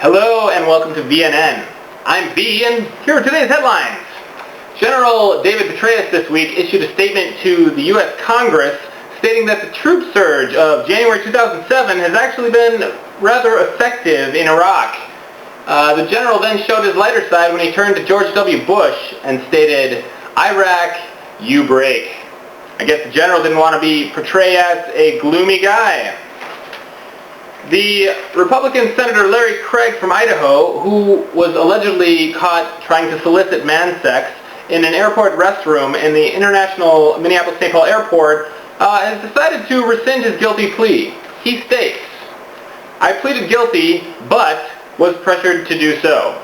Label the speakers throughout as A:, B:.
A: Hello and welcome to VNN. I'm V, and here are today's headlines. General David Petraeus this week issued a statement to the U.S. Congress stating that the troop surge of January 2007 has actually been rather effective in Iraq. The general then showed his lighter side when he turned to George W. Bush and stated, "Iraq, you break." I guess the general didn't want to be portrayed as a gloomy guy. The Republican Senator Larry Craig from Idaho, who was allegedly caught trying to solicit man sex in an airport restroom in the International Minneapolis-St. Paul Airport, has decided to rescind his guilty plea. He states, "I pleaded guilty, but was pressured to do so.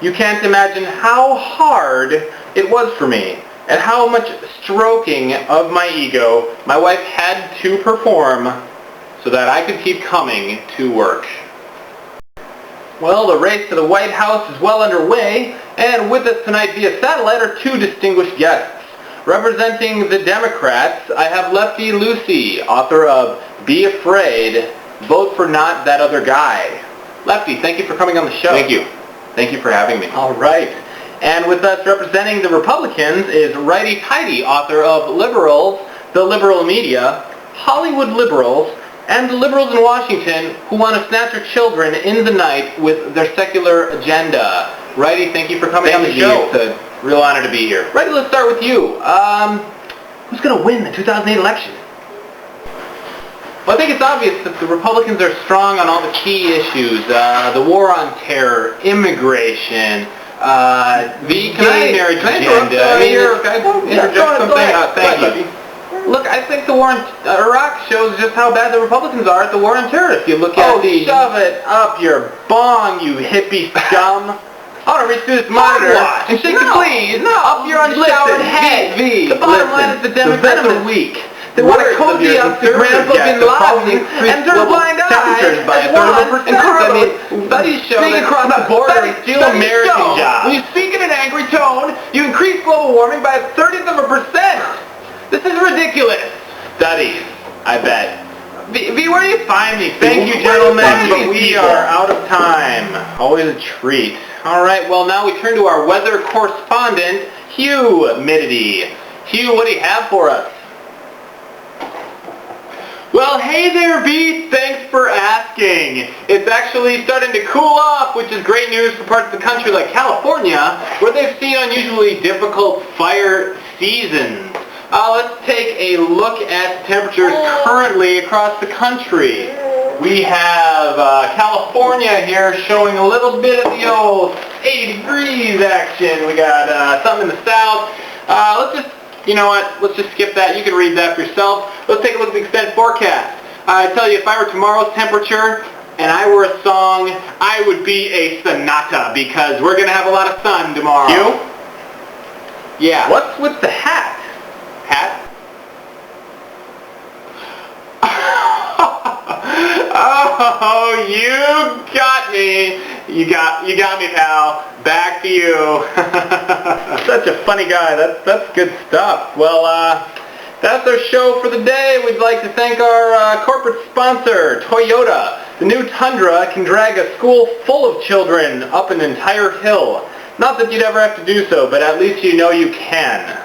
A: You can't imagine how hard it was for me, and how much stroking of my ego my wife had to perform so that I could keep coming to work." Well, the race to the White House is well underway, and with us tonight via satellite are two distinguished guests. Representing the Democrats, I have Lefty Lucy, author of Be Afraid, Vote for Not That Other Guy. Lefty, thank you for coming on the show.
B: Thank you. Thank you for having me.
A: All right. And with us representing the Republicans is Righty Tighty, author of Liberals, The Liberal Media, Hollywood Liberals, and the liberals in Washington who want to snatch our children in the night with their secular agenda. Righty, thank you for coming on the show.
B: It's a real honor to be here.
A: Righty, let's start with you. Who's going to win the 2008 election? Well, I think it's obvious that the Republicans are strong on all the key issues. The war on terror, immigration, the gay marriage agenda. Interject something? Thank you. Look, I think the war in Iraq shows just how bad the Republicans are at the war on terror. If you look at the... shove it up your bong, you hippie scum. I want to reach through this monitor and shake the please up your unshowered head. The bottom line is the Democrats are weak. They want to cozy up to Grandpa Bin Laden and turn a blind eye by studies show that across the border and steal American jobs. When you speak in an angry tone, you increase global warming by 1/30%. This is ridiculous. Studies, I bet. V, where do you find me? Thank you, gentlemen, but we are out of time. Always a treat. All right, well, now we turn to our weather correspondent, Hugh Midity. Hugh, what do you have for us? Well, hey there, V. Thanks for asking. It's actually starting to cool off, which is great news for parts of the country like California, where they've seen unusually difficult fire seasons. Let's take a look at temperatures currently across the country. We have California here showing a little bit of the old 80 degrees action. We got something in the south. You know what? Let's just skip that. You can read that for yourself. Let's take a look at the extended forecast. I tell you, if I were tomorrow's temperature and I were a song, I would be a sonata because we're going to have a lot of sun tomorrow.
B: You?
A: Yeah. What's with the hat? Hat? Oh, you got me. You got me, pal. Back to you. Such a funny guy. That's good stuff. Well, that's our show for the day. We'd like to thank our corporate sponsor, Toyota. The new Tundra can drag a school full of children up an entire hill. Not that you'd ever have to do so, but at least you know you can.